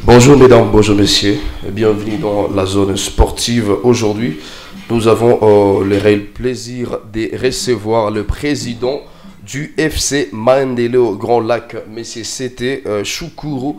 Bonjour mesdames, bonjour messieurs, bienvenue dans la zone sportive. Aujourd'hui, nous avons le réel plaisir de recevoir le président du FC Maendeleo Grand Lac, Monsieur C'était Choukuru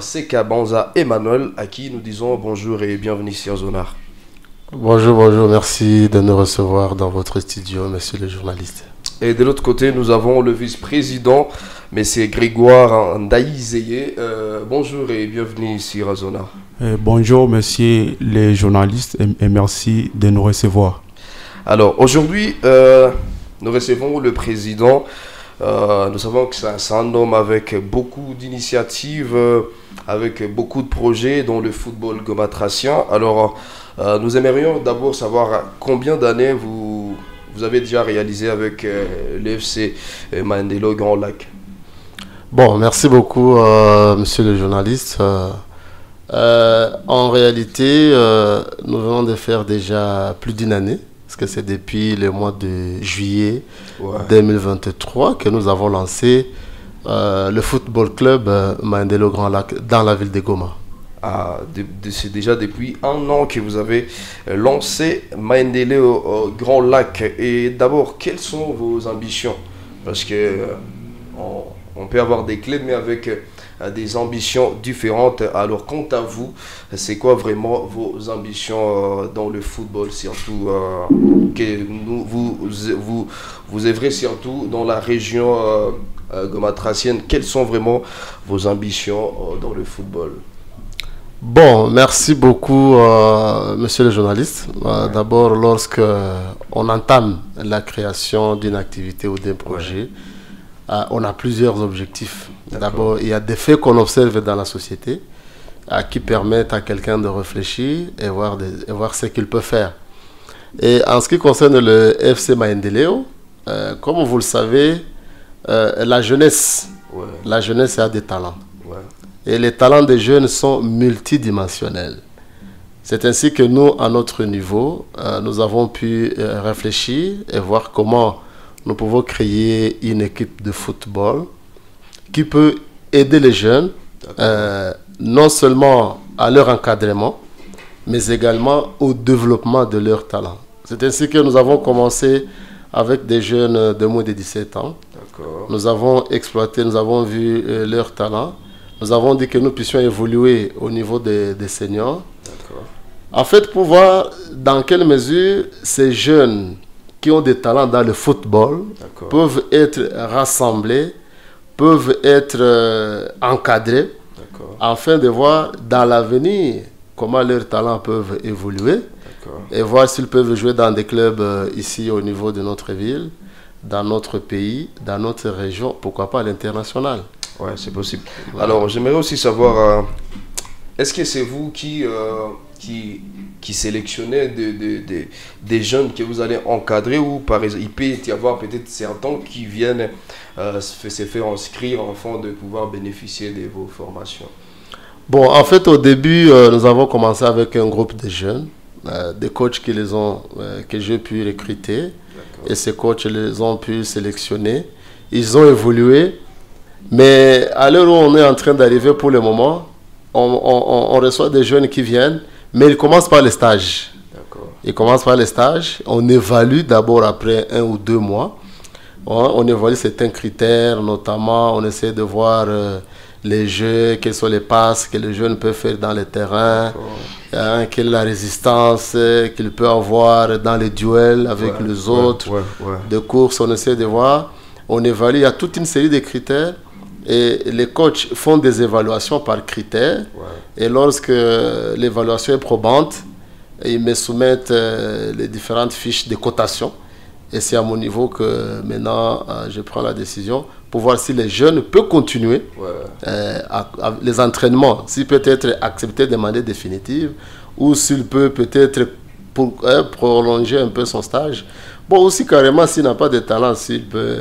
Sekabanza Emmanuel, à qui nous disons bonjour et bienvenue sur Zonar. Bonjour, bonjour, merci de nous recevoir dans votre studio, monsieur le journaliste. Et de l'autre côté, nous avons le vice-président, M. Grégoire Ndaïzeye. Bonjour et bienvenue sur Azona. Bonjour, monsieur les journalistes, et merci de nous recevoir. Alors, aujourd'hui, nous recevons le président. Nous savons que c'est un homme avec beaucoup d'initiatives, avec beaucoup de projets dans le football gomatracien. Alors, nous aimerions d'abord savoir combien d'années vous avez déjà réalisé avec l'FC Maendeleo Grand Lac. Bon, merci beaucoup, monsieur le journaliste. En réalité, nous venons de faire déjà plus d'une année, parce que c'est depuis le mois de juillet 2023 que nous avons lancé le football club Maendeleo Grand Lac dans la ville de Goma. C'est déjà depuis un an que vous avez lancé Maendeleo Grand Lac. Et d'abord, quelles sont vos ambitions? Parce que on peut avoir des clubs, mais avec des ambitions différentes. Alors, quant à vous, c'est quoi vraiment vos ambitions dans le football, surtout que vous œuvrez surtout dans la région gomatracienne? Quelles sont vraiment vos ambitions dans le football? Bon, merci beaucoup, monsieur le journaliste. D'abord, lorsque on entame la création d'une activité ou d'un projet, on a plusieurs objectifs. D'abord, il y a des faits qu'on observe dans la société qui permettent à quelqu'un de réfléchir et voir ce qu'il peut faire. Et en ce qui concerne le FC Maendeleo, comme vous le savez, la jeunesse a des talents. Et les talents des jeunes sont multidimensionnels. C'est ainsi que nous, à notre niveau, nous avons pu réfléchir et voir comment nous pouvons créer une équipe de football qui peut aider les jeunes, non seulement à leur encadrement, mais également au développement de leurs talents. C'est ainsi que nous avons commencé avec des jeunes de moins de 17 ans. Nous avons exploité, nous avons vu leurs talents. Nous avons dit que nous puissions évoluer au niveau des seniors. En fait, pour voir dans quelle mesure ces jeunes qui ont des talents dans le football peuvent être rassemblés, peuvent être encadrés, afin de voir dans l'avenir comment leurs talents peuvent évoluer et voir s'ils peuvent jouer dans des clubs ici au niveau de notre ville, dans notre pays, dans notre région, pourquoi pas à l'international. Ouais, c'est possible. Alors, j'aimerais aussi savoir, est-ce que c'est vous qui sélectionnez des jeunes que vous allez encadrer, ou par exemple, il peut y avoir peut-être certains qui viennent se faire inscrire afin de pouvoir bénéficier de vos formations? Bon, en fait, au début, nous avons commencé avec un groupe de jeunes, des coachs que j'ai pu recruter, et ces coachs les ont pu sélectionner. Ils ont évolué. Mais à l'heure où on est en train d'arriver pour le moment, on reçoit des jeunes qui viennent, mais ils commencent par les stages. Ils commencent par les stages. On évalue d'abord après 1 ou 2 mois. On évalue certains critères, notamment on essaie de voir les jeux, quelles sont les passes que les jeunes peuvent faire dans les terrains, quelle est la résistance qu'ils peuvent avoir dans les duels avec les autres, de course, on essaie de voir. On évalue, il y a toute une série de critères. Et les coachs font des évaluations par critères. Et lorsque l'évaluation est probante, ils me soumettent les différentes fiches de cotation. Et c'est à mon niveau que maintenant je prends la décision pour voir si les jeunes peuvent continuer les entraînements, s'il peut être accepté de manière définitive, ou s'il peut peut-être prolonger un peu son stage. Bon, aussi carrément, s'il n'a pas de talent, s'il peut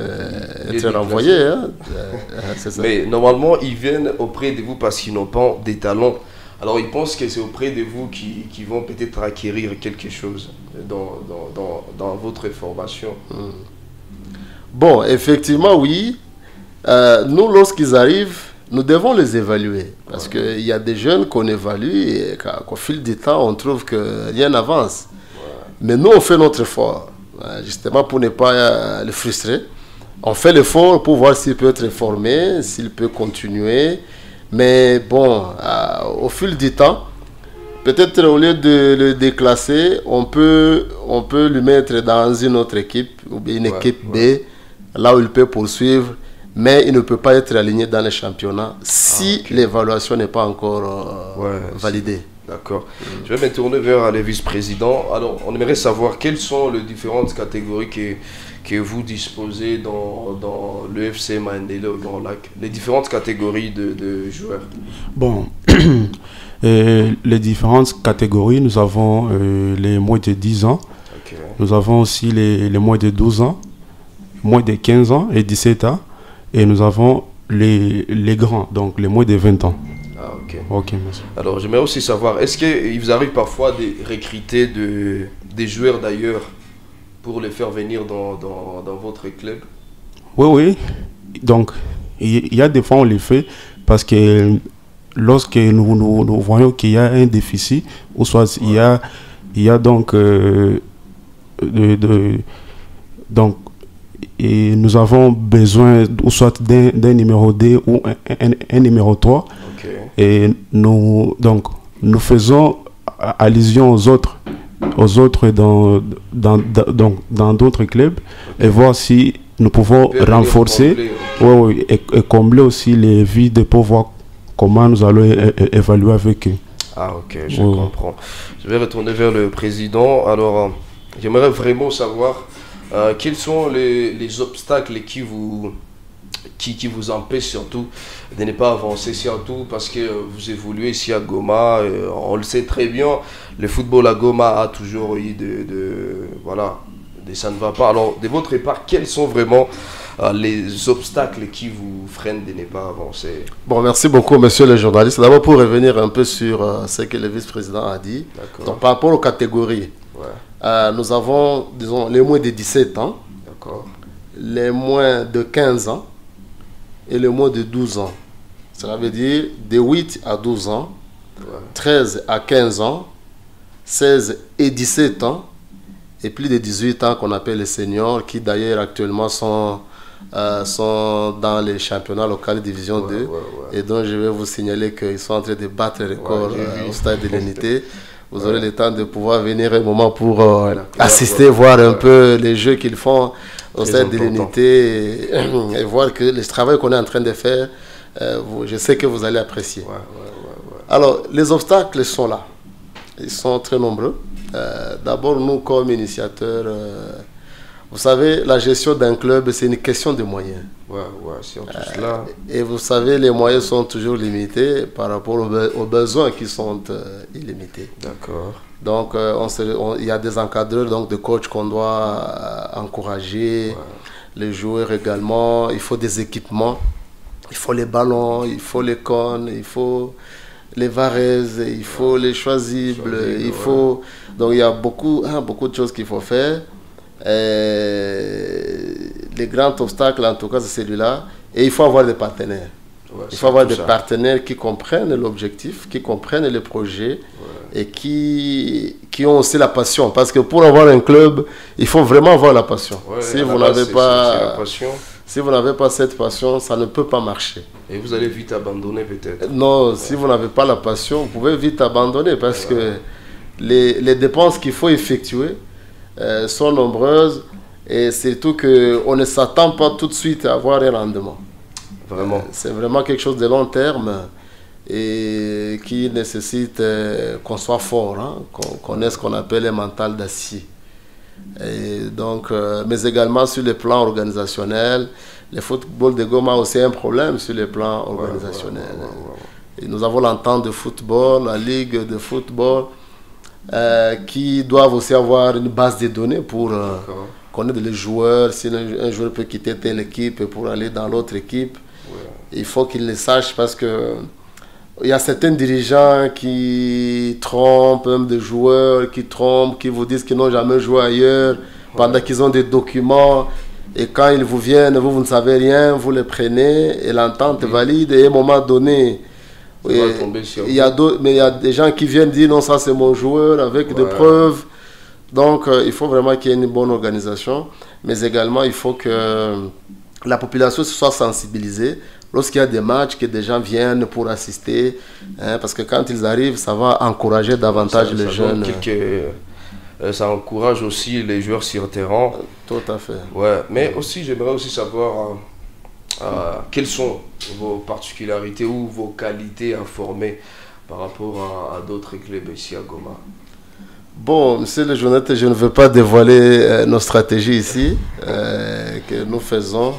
être renvoyé. C'est ça. Mais normalement, ils viennent auprès de vous parce qu'ils n'ont pas des talents. Alors, ils pensent que c'est auprès de vous qui vont peut-être acquérir quelque chose dans votre formation. Bon, effectivement, oui. Nous, lorsqu'ils arrivent, nous devons les évaluer. Parce qu'il y a des jeunes qu'on évalue et qu'au fil du temps, on trouve que rien n'avance. Mais nous, on fait notre effort, justement pour ne pas le frustrer. On fait l'effort pour voir s'il peut être formé, s'il peut continuer. Mais bon, au fil du temps, peut-être au lieu de le déclasser, on peut lui mettre dans une autre équipe, ou bien une équipe B, là où il peut poursuivre, mais il ne peut pas être aligné dans les championnats si l'évaluation n'est pas encore validée. D'accord. Je vais me tourner vers les vice-présidents. Alors, on aimerait savoir quelles sont les différentes catégories que vous disposez dans le FC Maendele au Grand Lac. Les différentes catégories de joueurs. Bon, les différentes catégories, nous avons les moins de 10 ans. Nous avons aussi les moins de 12 ans, moins de 15 ans et 17 ans. Et nous avons les grands, donc les moins de 20 ans. Ah, ok. Ok, merci. Alors, j'aimerais aussi savoir, est-ce qu'il vous arrive parfois de recruter des joueurs d'ailleurs pour les faire venir dans votre club? Oui. Donc, il y a des fois on les fait parce que lorsque nous voyons qu'il y a un déficit, ou soit il y a donc donc et nous avons besoin ou soit d'un numéro D ou un numéro 3. Et nous faisons allusion aux autres dans d'autres clubs et voir si nous pouvons renforcer et combler aussi les vides pour voir comment nous allons évaluer avec eux. Ah, ok, je comprends. Je vais retourner vers le président. Alors, j'aimerais vraiment savoir quels sont les obstacles qui vous empêchent surtout de ne pas avancer, surtout parce que vous évoluez ici à Goma. On le sait très bien, le football à Goma a toujours eu ça ne va pas. Alors, de votre part, quels sont vraiment les obstacles qui vous freinent de ne pas avancer? Bon, merci beaucoup, monsieur le journaliste. D'abord, pour revenir un peu sur ce que le vice-président a dit. Donc, par rapport aux catégories, nous avons, disons, les moins de 17 ans, les moins de 15 ans et les moins de 12 ans. Cela veut dire de 8 à 12 ans, 13 à 15 ans, 16 et 17 ans, et plus de 18 ans qu'on appelle les seniors, qui d'ailleurs actuellement sont dans les championnats locaux division 2, et donc je vais vous signaler qu'ils sont en train de battre le record au stade de l'unité. Vous aurez le temps de pouvoir venir un moment pour assister, voir un peu les jeux qu'ils font au stade de l'unité et voir que le travail qu'on est en train de faire, je sais que vous allez apprécier. Alors, les obstacles sont là. Ils sont très nombreux. D'abord, nous, comme initiateurs, vous savez, la gestion d'un club, c'est une question de moyens. Et vous savez, les moyens sont toujours limités par rapport aux besoins qui sont illimités. D'accord. Donc, il y a des encadreurs, donc des coachs qu'on doit encourager, les joueurs également. Il faut des équipements, il faut les ballons, il faut les cônes, il faut les varaises, il faut les choisibles, il faut... Donc, il y a beaucoup de choses qu'il faut faire. Les grands obstacles, en tout cas, c'est celui-là. Et il faut avoir des partenaires. Il faut avoir des partenaires qui comprennent l'objectif, qui comprennent le projet et qui ont aussi la passion. Parce que pour avoir un club, il faut vraiment avoir la passion. Si vous n'avez pas cette passion, ça ne peut pas marcher. Et vous allez vite abandonner peut-être. Non, si vous n'avez pas la passion, vous pouvez vite abandonner parce que les dépenses qu'il faut effectuer sont nombreuses et surtout qu'on ne s'attend pas tout de suite à avoir un rendement. Vraiment. C'est vraiment quelque chose de long terme et qui nécessite qu'on soit fort, qu'on connaisse ce qu'on appelle un mental d'acier. Et donc, mais également sur le plan organisationnel, le football de Goma a aussi un problème sur le plan organisationnel. Et nous avons l'entente de football, la ligue de football, qui doivent aussi avoir une base de données pour connaître les joueurs. Si un joueur peut quitter telle équipe pour aller dans l'autre équipe, il faut qu'il le sache parce que il y a certains dirigeants qui trompent, même des joueurs qui trompent, qui vous disent qu'ils n'ont jamais joué ailleurs pendant qu'ils ont des documents. Et quand ils vous viennent, vous ne savez rien, vous les prenez et l'entente valide. Et à un moment donné, il y a des gens qui viennent dire non, ça c'est mon joueur avec des preuves. Donc il faut vraiment qu'il y ait une bonne organisation. Mais également, il faut que la population soit sensibilisée. Lorsqu'il y a des matchs, que des gens viennent pour assister, hein, parce que quand ils arrivent, ça va encourager davantage les jeunes. Ça encourage aussi les joueurs sur le terrain. Tout à fait. Ouais, mais aussi, j'aimerais aussi savoir quelles sont vos particularités ou vos qualités à former par rapport à d'autres clubs ici à Goma. Bon, monsieur le journaliste, je ne veux pas dévoiler nos stratégies ici que nous faisons.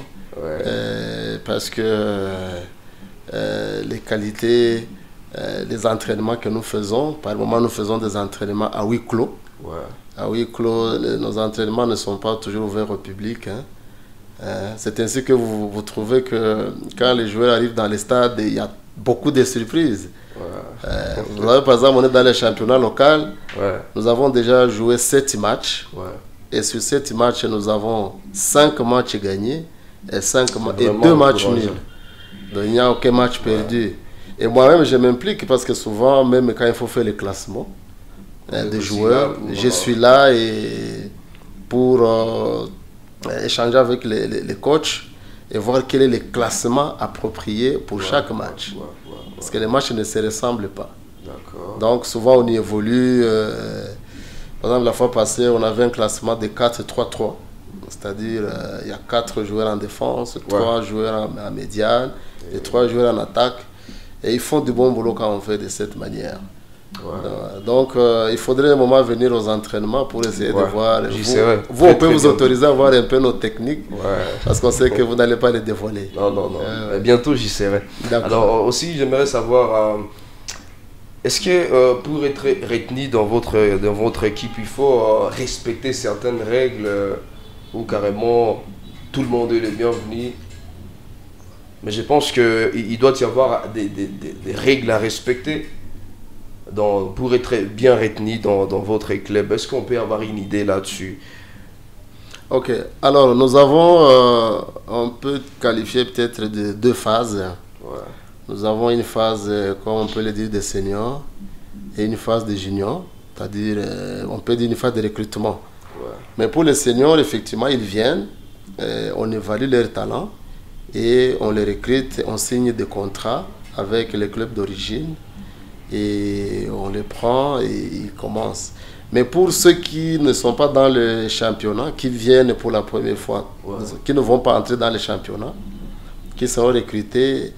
Parce que les qualités, les entraînements que nous faisons, par moment nous faisons des entraînements à huis clos. À huis clos, nos entraînements ne sont pas toujours ouverts au public. C'est ainsi que vous trouvez que quand les joueurs arrivent dans les stades, il y a beaucoup de surprises. Vous avez, par exemple, on est dans les championnats locaux. Nous avons déjà joué 7 matchs. Et sur 7 matchs, nous avons 5 matchs gagnés. Et 2 matchs nuls. Donc il n'y a aucun match perdu. Et moi-même, je m'implique parce que souvent, même quand il faut faire les classements des joueurs, je suis là et pour échanger avec les coachs et voir quel est le classement approprié pour chaque match. Parce que les matchs ne se ressemblent pas. Donc souvent, on y évolue. Par exemple, la fois passée, on avait un classement de 4-3-3. C'est-à-dire, il y a 4 joueurs en défense, 3 joueurs en médiane et 3 joueurs en attaque. Et ils font du bon boulot quand on fait de cette manière. Donc, il faudrait un moment venir aux entraînements pour essayer de voir. Vous, on peut vous autoriser à voir un peu nos techniques. Parce qu'on sait que vous n'allez pas les dévoiler. Non. Bientôt, j'y serai. Alors, aussi, j'aimerais savoir... est-ce que pour être retenu dans votre équipe, il faut respecter certaines règles où carrément tout le monde est le bienvenu? Mais je pense qu'il doit y avoir des règles à respecter pour être bien retenu dans votre club. Est-ce qu'on peut avoir une idée là-dessus? Ok, alors nous avons, on peut qualifier peut-être de 2 phases. Nous avons une phase, comme on peut le dire, des seniors et une phase des juniors, c'est-à-dire, on peut dire une phase de recrutement. Mais pour les seniors, effectivement, ils viennent, on évalue leur talent et on les recrute, on signe des contrats avec les clubs d'origine et on les prend et ils commencent. Mais pour ceux qui ne sont pas dans le championnat, qui viennent pour la première fois, qui ne vont pas entrer dans le championnat, qui seront recrutés,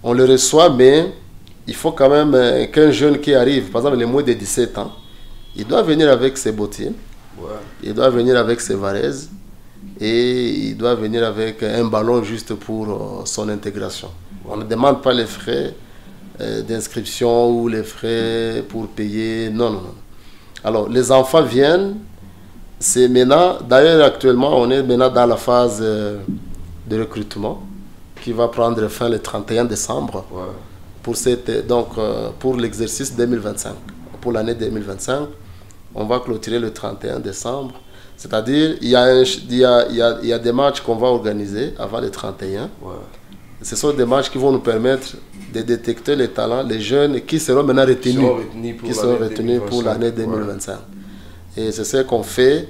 on les reçoit, mais il faut quand même qu'un jeune qui arrive, par exemple les moins de 17 ans, il doit venir avec ses bottines. Il doit venir avec ses varaises et il doit venir avec un ballon juste pour son intégration. On ne demande pas les frais d'inscription ou les frais pour payer. Non. Alors, les enfants viennent. C'est maintenant, d'ailleurs actuellement, on est maintenant dans la phase de recrutement qui va prendre fin le 31 décembre pour l'exercice 2025, pour l'année 2025. On va clôturer le 31 décembre. C'est-à-dire, il y a des matchs qu'on va organiser avant le 31. Ce sont des matchs qui vont nous permettre de détecter les talents, les jeunes qui seront maintenant retenus, pour l'année 2025. Et c'est ce qu'on fait.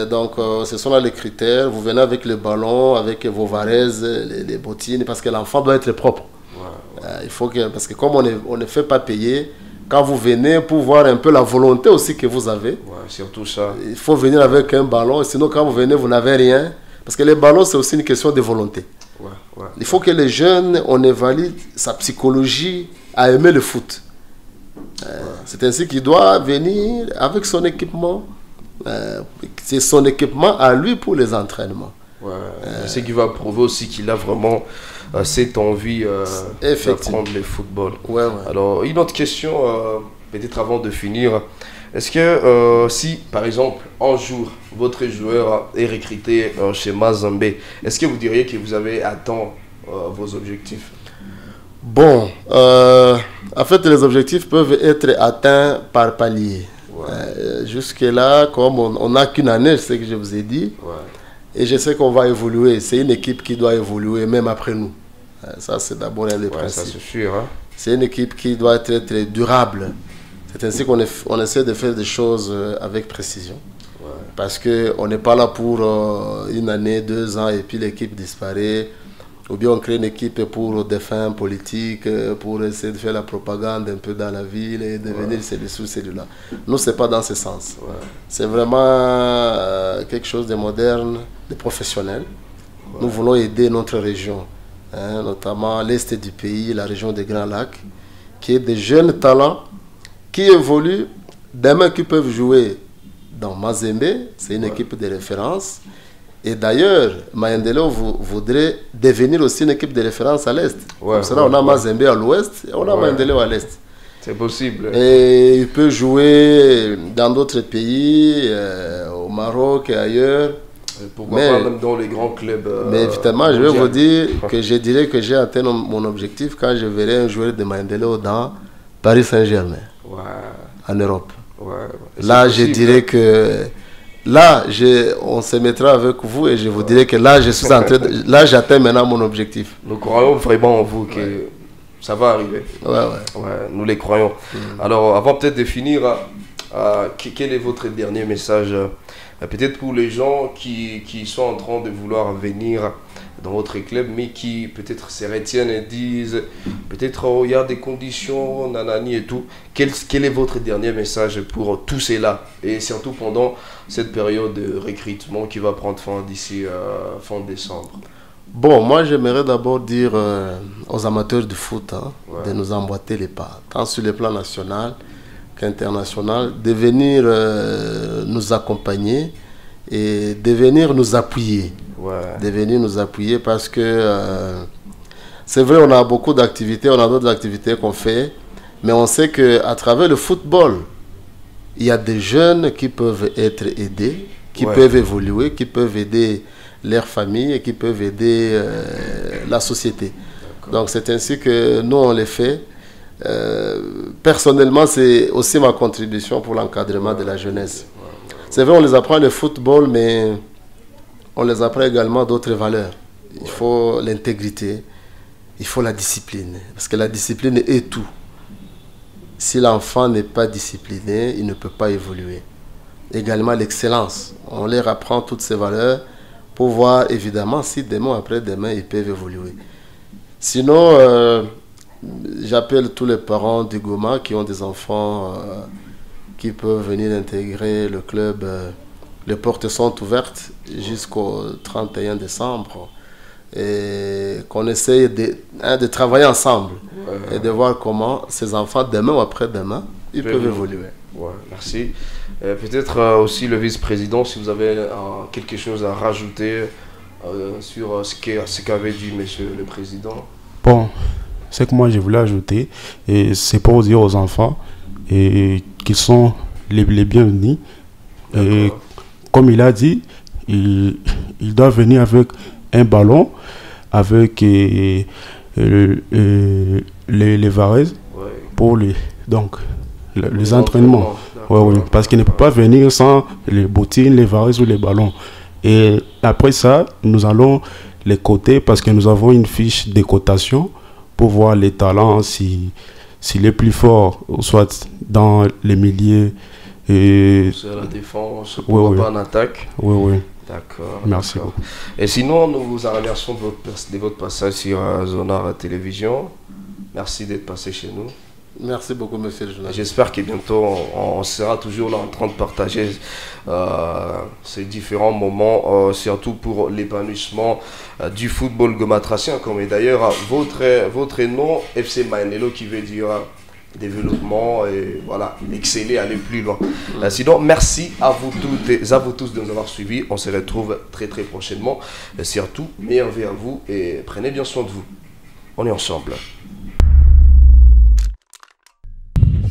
Donc, ce sont là les critères. Vous venez avec le ballon, avec vos varaises, les bottines, parce que l'enfant doit être propre. Il faut parce que comme on ne fait pas payer, quand vous venez pour voir un peu la volonté aussi que vous avez, surtout ça. Il faut venir avec un ballon, sinon quand vous venez, vous n'avez rien. Parce que les ballons, c'est aussi une question de volonté. Il faut que les jeunes, on évalue sa psychologie à aimer le foot. C'est ainsi qu'il doit venir avec son équipement. C'est son équipement à lui pour les entraînements. C'est qu'il va prouver aussi qu'il a vraiment cette envie d'apprendre le football. Alors, une autre question, peut-être avant de finir. Est-ce que si, par exemple, un jour, votre joueur est recruté chez Mazembe, est-ce que vous diriez que vous avez atteint vos objectifs? Bon, en fait, les objectifs peuvent être atteints par palier. Jusque-là, comme on n'a qu'une année, c'est ce que je vous ai dit. Et je sais qu'on va évoluer. C'est une équipe qui doit évoluer même après nous. Ça, c'est d'abord un des principes. Ça, c'est sûr. Hein? C'est une équipe qui doit être très durable. C'est ainsi qu'on essaie de faire des choses avec précision. Ouais. Parce qu'on n'est pas là pour une année, 2 ans, et puis l'équipe disparaît. Ou bien on crée une équipe pour des fins politiques, pour essayer de faire la propagande un peu dans la ville et devenir celui-là. Nous, ce n'est pas dans ce sens. Ouais. C'est vraiment quelque chose de moderne, de professionnel. Ouais. Nous voulons aider notre région, notamment l'est du pays, la région des Grands Lacs, qui est des jeunes talents qui évoluent, demain qui peuvent jouer dans Mazembe, c'est une équipe de référence. Et d'ailleurs, Maendeleo voudrait devenir aussi une équipe de référence à l'Est. Comme ça, on a Mazembe à l'Ouest et on a Maendeleo à l'Est. C'est possible. Et il peut jouer dans d'autres pays, au Maroc et ailleurs. Pourquoi pas même dans les grands clubs mais évidemment, je vais vous dire que je dirais que j'ai atteint mon objectif quand je verrai un joueur de Maendeleo dans Paris Saint-Germain, en Europe. Là, je dirais que... Là, on se mettra avec vous et je vous dirai que là, je suis en train là, j'atteins maintenant mon objectif. Nous croyons vraiment en vous que ça va arriver. Nous les croyons. Alors, avant peut-être de finir, quel est votre dernier message peut-être pour les gens qui sont en train de vouloir venir dans votre club, mais qui peut-être se retiennent et disent peut-être il y a des conditions, nanani et tout. Quel est votre dernier message pour tous ceux-là, et surtout pendant cette période de recrutement qui va prendre fin d'ici fin décembre? Bon, moi j'aimerais d'abord dire aux amateurs de foot de nous emboîter les pas, tant sur le plan national qu'international, de venir nous accompagner et de venir nous appuyer. De venir nous appuyer parce que c'est vrai, on a beaucoup d'activités, on a d'autres activités qu'on fait, mais on sait qu'à travers le football, il y a des jeunes qui peuvent être aidés, qui peuvent évoluer, qui peuvent aider leur famille et qui peuvent aider la société. Donc c'est ainsi que nous on les fait. Personnellement, c'est aussi ma contribution pour l'encadrement de la jeunesse. C'est vrai, on les apprend le football, mais on les apprend également d'autres valeurs. Il faut l'intégrité, il faut la discipline. Parce que la discipline est tout. Si l'enfant n'est pas discipliné, il ne peut pas évoluer. Également l'excellence. On leur apprend toutes ces valeurs pour voir évidemment si demain ou après-demain, ils peuvent évoluer. Sinon, j'appelle tous les parents du Goma qui ont des enfants qui peuvent venir intégrer le club. Les portes sont ouvertes jusqu'au 31 décembre et qu'on essaye de travailler ensemble et de voir comment ces enfants, demain ou après-demain, ils peuvent évoluer. Merci. Peut-être aussi le vice-président, si vous avez quelque chose à rajouter sur ce qu'avait dit monsieur le président. Bon, ce que moi je voulais ajouter, c'est pour dire aux enfants qu'ils sont les bienvenus. Et comme il a dit, il doit venir avec un ballon, avec les varaises pour les entraînements. Parce qu'il ne peut pas venir sans les bottines, les varaises ou les ballons. Et après ça, nous allons les coter parce que nous avons une fiche de cotation pour voir les talents, s'il est plus fort, soit dans les milieux. C'est la défense, pas en attaque. D'accord. Merci beaucoup. Et sinon, nous vous remercions de votre passage sur Zonar Télévision. Merci d'être passé chez nous. Merci beaucoup, monsieur le journaliste. J'espère que bientôt, on sera toujours là en train de partager ces différents moments, surtout pour l'épanouissement du football gomatracien. Comme d'ailleurs, votre nom, FC Maendeleo, qui veut dire développement et voilà, exceller, aller plus loin. Sinon, merci à vous toutes et à vous tous de nous avoir suivis. On se retrouve très très prochainement. Et surtout, meilleur vœu à vous et prenez bien soin de vous. On est ensemble.